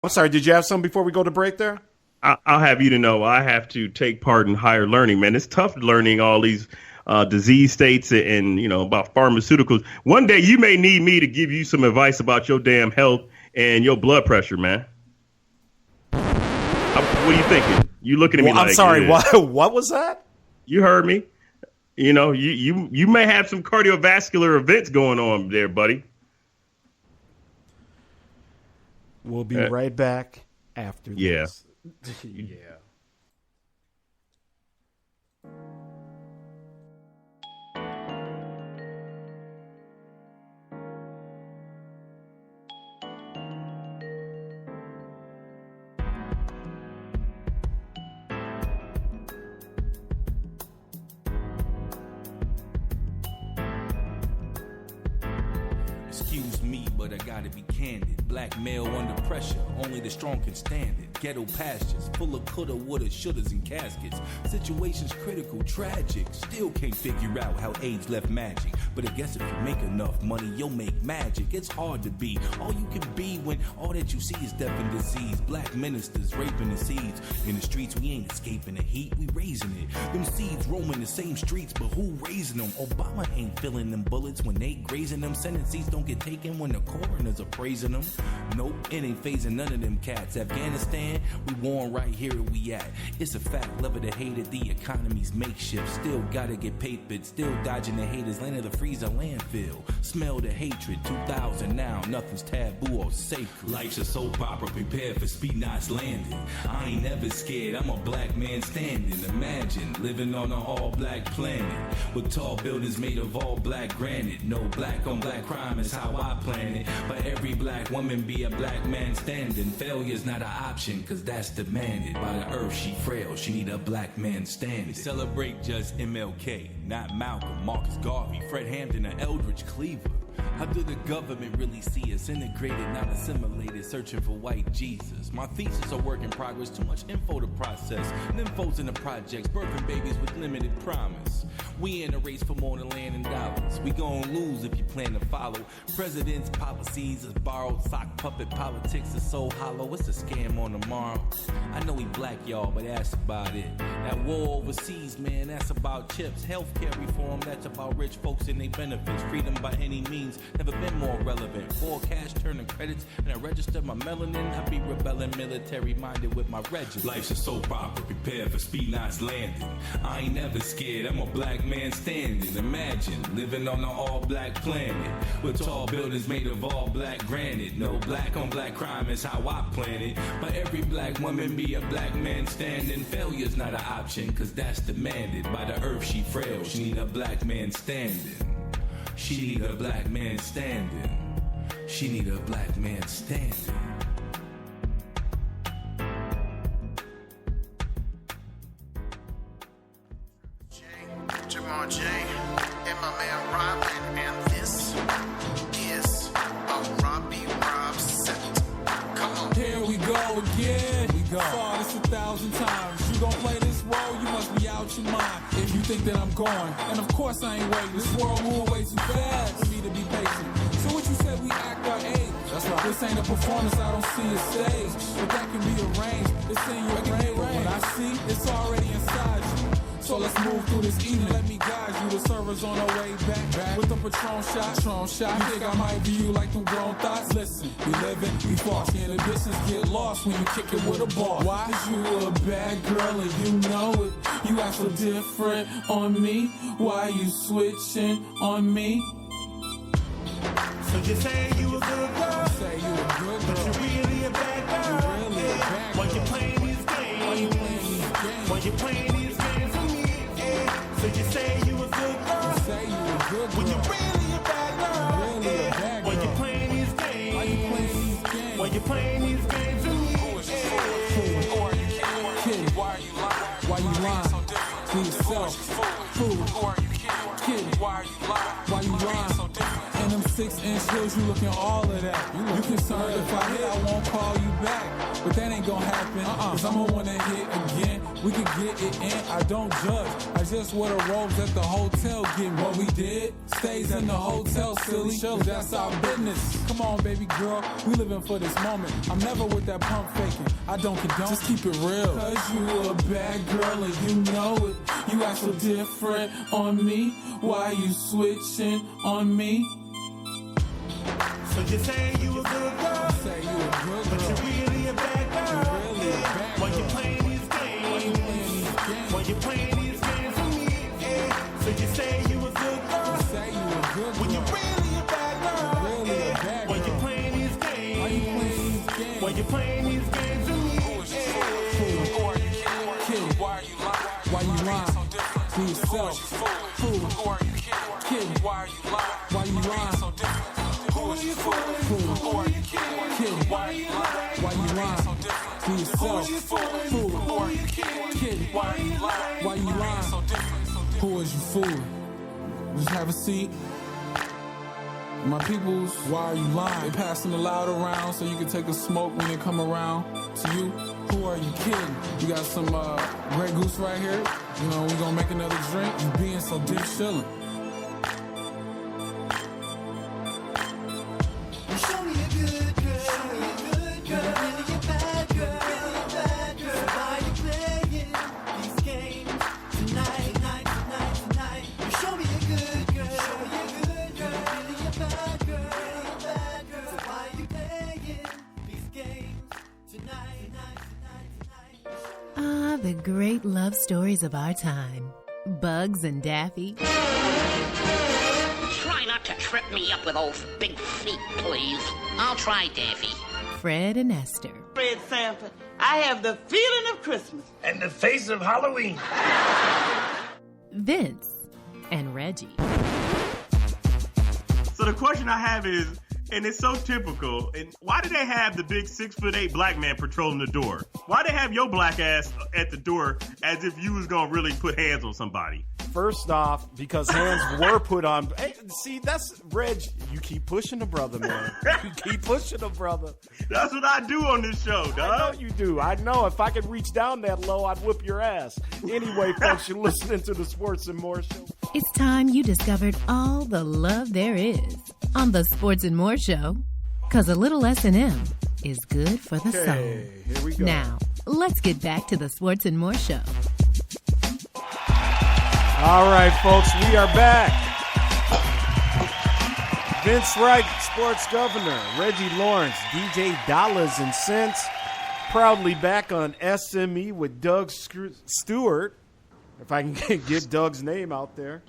I'm sorry, did you have something before we go to break there? I'll have you to know I have to take part in higher learning, man. It's tough learning all these disease states and, about pharmaceuticals. One day you may need me to give you some advice about your damn health and your blood pressure, man. What are you thinking? You looking at me like... I'm sorry, what was that? You heard me. You may have some cardiovascular events going on there, buddy. We'll be right back after this. Yeah. Excuse me, but I gotta be candid. Black male under pressure, only the strong can stand it. Ghetto pastures, full of coulda, woulda, shouldas, and caskets. Situations critical, tragic. Still can't figure out how AIDS left magic. But I guess if you make enough money, you'll make magic. It's hard to be all you can be when all that you see is death and disease. Black ministers raping the seeds. In the streets, we ain't escaping the heat, we raising it. Them seeds roaming the same streets, but who raising them? Obama ain't filling them bullets when they grazing them. Senate seats don't get taken when the coroners are praising them. Nope, it ain't phasing none of them cats. Afghanistan, we warn right here where we at. It's a fact, love it or hate it, the economy's makeshift. Still gotta get papered, still dodging the haters. Land of the freezer landfill, smell the hatred. 2000 now, nothing's taboo or sacred. Life's a soap opera, prepared for speed knots landing. I ain't never scared, I'm a black man standing. Imagine living on an all-black planet with tall buildings made of all black granite. No black on black crime is how I plan it. But every black woman be a black man standing. Failure's not an option, cause that's demanded by the earth. She frail, she need a black man standing. Celebrate just MLK, not Malcolm, Marcus Garvey, Fred Hampton, or Eldridge Cleaver. How did the government really see us? Integrated, not assimilated, searching for white Jesus. My thesis a work in progress, too much info to process. Nymphos in the projects, birthing babies with limited promise. We in a race for more than land and dollars. We gon' lose if you plan to follow. President's policies is borrowed, sock puppet politics is so hollow. It's a scam on tomorrow. I know we black, y'all, but that's about it. That war overseas, man, that's about chips. Healthcare reform, that's about rich folks and their benefits. Freedom by any means, never been more relevant. For cash, turning credits, and I register my melanin. I be rebelling, military minded with my regiment. Life's a soap opera, prepared for speed knots landing. I ain't never scared, I'm a black man standing. Imagine living on an all-black planet with tall buildings made of all black granite. No black on black crime is how I plan it. But every black woman be a black man standing. Failure's not an option, cause that's demanded by the earth. She frail, she need a black man standing. She need a black man standing. She need a black man standing. Jamar J and my man Robin, and this is a Robbie Rob set. Come on. Here we go again. Saw this 1,000 times. You gon' play this role, you must be out your mind. If you think that I'm going, and of course I ain't waiting. This world moving way too fast for me to be patient. So what you said, we act our age. That's right. This ain't a performance, I don't see a stage. But that can be arranged, it's in your brain. What I see, it's already inside you. So let's move through this evening, let me guide you. The servers on our way back with the Patron shot. You think I might view you like them grown thoughts? Listen, we living, we false. Inhibitions get lost when you kick it with a ball. Why? Cause you a bad girl and you know it. You act so different on me. Why you switching on me? So you say you a good girl, Say you a good but girl. you really a bad girl. You really a bad Why you girl. playing these games? Why you playing these games? Why you playing these games for me? Yeah. So you say you a good girl, Say you a good when you girl. really a bad girl. Really a Yeah. bad Why you girl. playing these games? Why you playing these games? Why you playing these games for me? Kid, why you lying? To yourself. Fool. Kid, why you lying? And them 6-inch heels, you looking all of that. You concerned if I hit, I won't call you back. but that ain't gonna happen. Cause I'm gonna wanna hit again. We can get it in, I don't judge. I just wear the robes at the hotel, get what we did. Stays in the hotel, silly. That's our business. Come on, baby girl, we living for this moment. I'm never with that pump faking. I don't condone, just keep it real. Cause you a bad girl and you know it. You act so different on me. Why you switching on me? So you say you a good girl, Say you a good but girl. you really a bad girl. Really a bad When you girl. playing these games, when you playing these games for me, yeah. So you say you a good girl, Say you a good when you girl. really a bad girl, Really a yeah. bad When you girl. playing these Why you playing games, these games? when you playing these games for me, yeah. Kid, why you lying? Be yourself. Fool. Kid, why you lying? Who are you fooling? Fool. Who are you kidding? Kid, Why you lying? why you lying? Be Who yourself. are you fooling? Fool. Who are you kidding? Kid, Why you lying? why you lying? Who is you fooling? Just have a seat. My peoples, why are you lying? They passing the loud around so you can take a smoke when they come around. To you, who are you kidding? You got some Grey Goose right here. You know, we gonna make another drink. You being so deep chillin'. You show me a good girl. You're really a bad girl. So why you playing these games tonight? You show me a good girl. You're really a bad girl. So why you playing these games tonight? Ah, the great love stories of our time. Bugs and Daffy, Try not to trip me up with those big feet, please. I'll try, Daffy. Fred and Esther, Fred Sanford, I have the feeling of Christmas. And the face of Halloween. Vince, and Reggie. So the question I have is, and it's so typical, and why do they have the big 6'8" black man patrolling the door? Why they have your black ass at the door as if you was gonna really put hands on somebody? First off, because hands were put on. Hey, see, that's Reg. You keep pushing the brother, man. You keep pushing the brother. That's what I do on this show, I dog. know you do. I know. If I could reach down that low, I'd whip your ass. Anyway, folks, you're listening to the Sports and More Show. It's time you discovered all the love there is on the Sports and More Show. Because a little S&M is good for the soul. Okay, here we go. Now, let's get back to the Sports and More Show. All right, folks, we are back. Vince Wright, sports governor, Reggie Lawrence, DJ Dollars and Cents, proudly back on SME with Doug Stewart, if I can get Doug's name out there,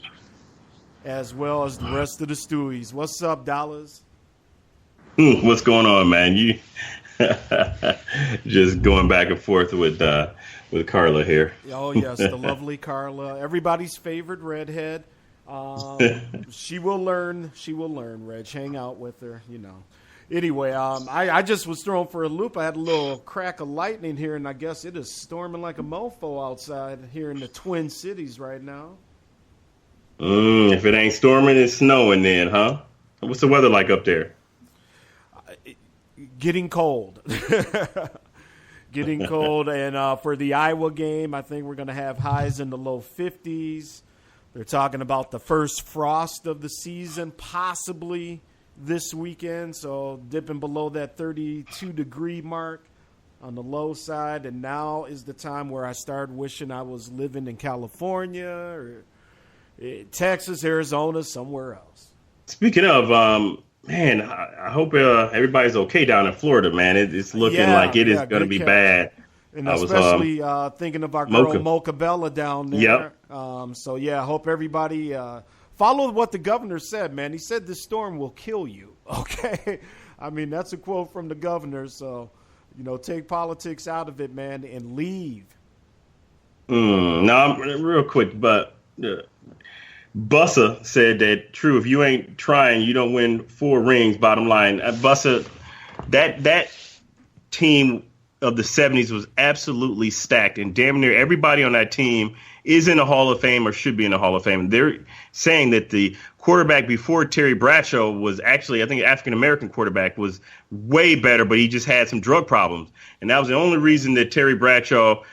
as well as the rest of the Stewies. What's up, Dollars? What's going on, man? You just going back and forth with Carla here. Oh, yes, the lovely Carla, everybody's favorite redhead. She will learn. She will learn, Reg. Hang out with her, you know. Anyway, I just was thrown for a loop. I had a little crack of lightning here, and I guess it is storming like a mofo outside here in the Twin Cities right now. If it ain't storming, it's snowing then, huh? What's the weather like up there? Getting cold. Getting cold. And for the Iowa game, I think we're going to have highs in the low 50s. They're talking about the first frost of the season, possibly this weekend. So dipping below that 32-degree mark on the low side. And now is the time where I started wishing I was living in California or Texas, Arizona, somewhere else. Speaking of, man, I hope everybody's okay down in Florida, man. It's looking like it is going to be bad. And I was, especially thinking of our girl Mocha Bella down there. Yep. So, yeah, I hope everybody follow what the governor said, man. He said this storm will kill you, okay? I mean, that's a quote from the governor. So, you know, take politics out of it, man, and leave. No, real quick, but Bussa said that, true, if you ain't trying, you don't win 4 rings, bottom line. Bussa, that team of the 70s was absolutely stacked, and damn near everybody on that team is in the Hall of Fame or should be in the Hall of Fame. They're saying that the quarterback before Terry Bradshaw was actually, I think, African-American quarterback was way better, but he just had some drug problems. And that was the only reason that Terry Bradshaw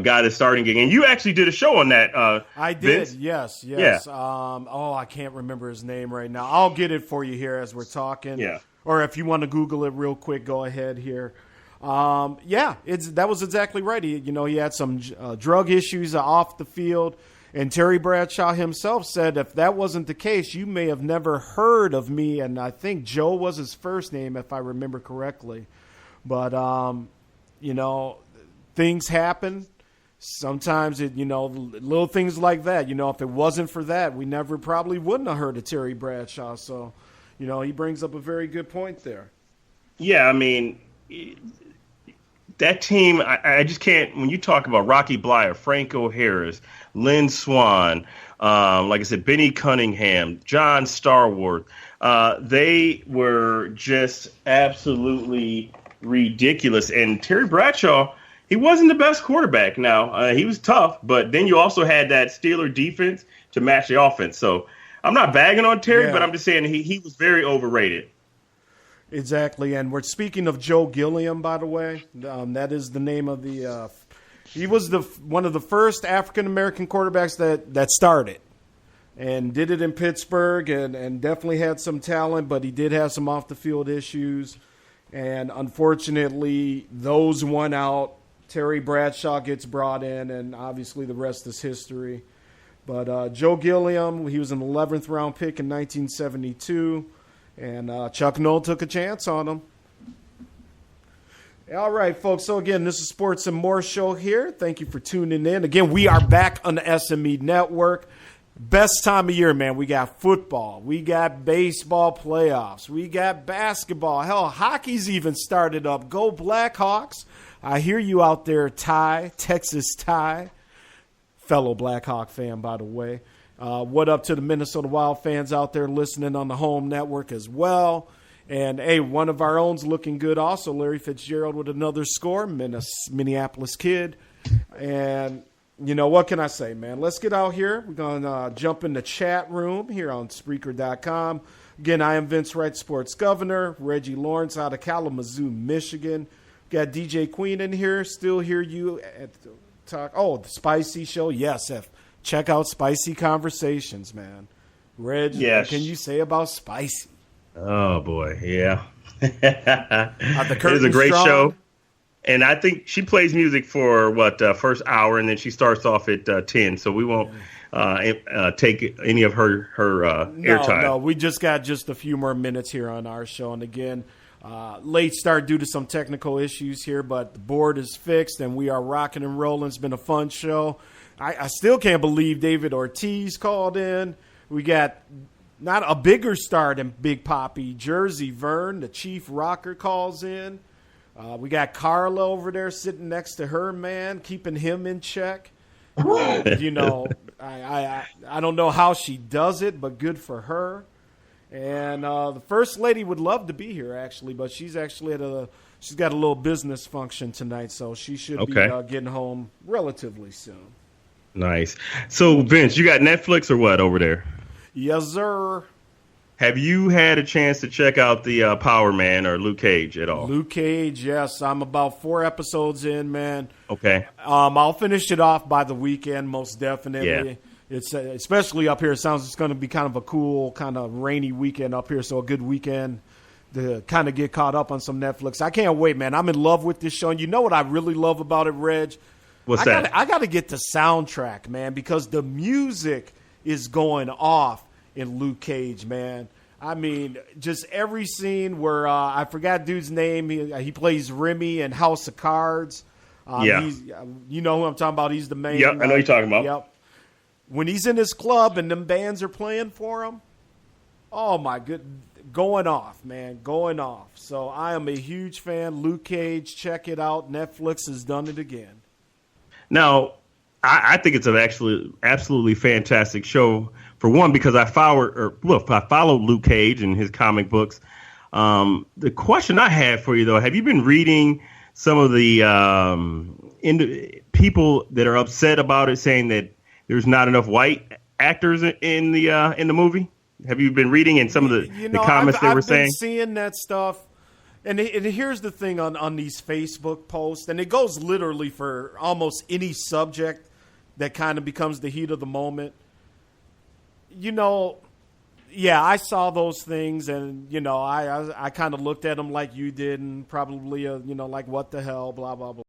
got his starting gig. And you actually did a show on that, I did, Vince. yes. Yeah. I can't remember his name right now. I'll get it for you here as we're talking. Yeah. Or if you want to Google it real quick, go ahead here. That was exactly right. He had some drug issues off the field, and Terry Bradshaw himself said if that wasn't the case, you may have never heard of me. And I think Joe was his first name, if I remember correctly. But things happen. Sometimes little things like that. If it wasn't for that, we never probably wouldn't have heard of Terry Bradshaw. So, he brings up a very good point there. Yeah, I mean, that team, I just can't. When you talk about Rocky Blyer, Franco Harris, Lynn Swann, like I said, Benny Cunningham, John Starworth, they were just absolutely ridiculous. And Terry Bradshaw, he wasn't the best quarterback. Now, he was tough, but then you also had that Steeler defense to match the offense. So I'm not bagging on Terry, but I'm just saying he was very overrated. Exactly, and we're speaking of Joe Gilliam, by the way. That is the name of the he was one of the first African-American quarterbacks that started and did it in Pittsburgh and definitely had some talent, but he did have some off-the-field issues. And unfortunately, those won out. Terry Bradshaw gets brought in, and obviously the rest is history. But Joe Gilliam, he was an 11th round pick in 1972, and Chuck Noll took a chance on him. All right, folks. So again, this is Sports and More Show here. Thank you for tuning in. Again, we are back on the SME Network. Best time of year, man. We got football. We got baseball playoffs. We got basketball. Hell, hockey's even started up. Go Blackhawks. I hear you out there, Ty, Texas Ty. Fellow Blackhawk fan, by the way. What up to the Minnesota Wild fans out there listening on the home network as well. And, hey, one of our own's looking good also, Larry Fitzgerald with another score, Minneapolis kid. And, what can I say, man? Let's get out here. We're going to jump in the chat room here on Spreaker.com. Again, I am Vince Wright, Sports Governor. Reggie Lawrence out of Kalamazoo, Michigan. Got DJ Queen in here. Still hear you at the talk. Oh, the Spicy Show. Yes, check out Spicy Conversations, man. Reg, yes. What can you say about Spicy? Oh, boy, yeah. It is a great show. And I think she plays music for, first hour, and then she starts off at 10. So we won't take any of her airtime. No, we just got a few more minutes here on our show. And, again, late start due to some technical issues here, but the board is fixed, and we are rocking and rolling. It's been a fun show. I still can't believe David Ortiz called in. We got not a bigger star than Big Papi, Jersey Vern, the chief rocker, calls in. We got Carla over there sitting next to her man, keeping him in check. I don't know how she does it, but good for her. And the first lady would love to be here, actually, but she's actually she's got a little business function tonight, so she should be getting home relatively soon. Nice. So, Vince, you got Netflix or what over there? Yes, sir. Have you had a chance to check out the Power Man or Luke Cage at all? Luke Cage, yes. I'm about 4 episodes in, man. Okay. I'll finish it off by the weekend, most definitely. Yeah. It's especially up here. It sounds it's going to be kind of a cool, kind of rainy weekend up here, so a good weekend to kind of get caught up on some Netflix. I can't wait, man. I'm in love with this show. And you know what I really love about it, Reg? What's that? I got to get the soundtrack, man, because the music is going off in Luke Cage, man. I mean, just every scene where I forgot dude's name. He plays Remy in House of Cards. You know who I'm talking about. He's the main. Yep, I know you're talking about. Yep. When he's in his club and them bands are playing for him, oh my good, going off, man, going off. So I am a huge fan. Luke Cage, check it out. Netflix has done it again. Now, I think it's an absolutely fantastic show. For one, because I followed Luke Cage and his comic books. The question I have for you, though, have you been reading some of the people that are upset about it, saying that there's not enough white actors in the movie? Have you been reading in some of the comments they were saying? I've been seeing that stuff. And here's the thing on these Facebook posts, and it goes literally for almost any subject that kind of becomes the heat of the moment. Yeah, I saw those things, and, I kind of looked at them like you did, and probably, like, what the hell, blah, blah, blah.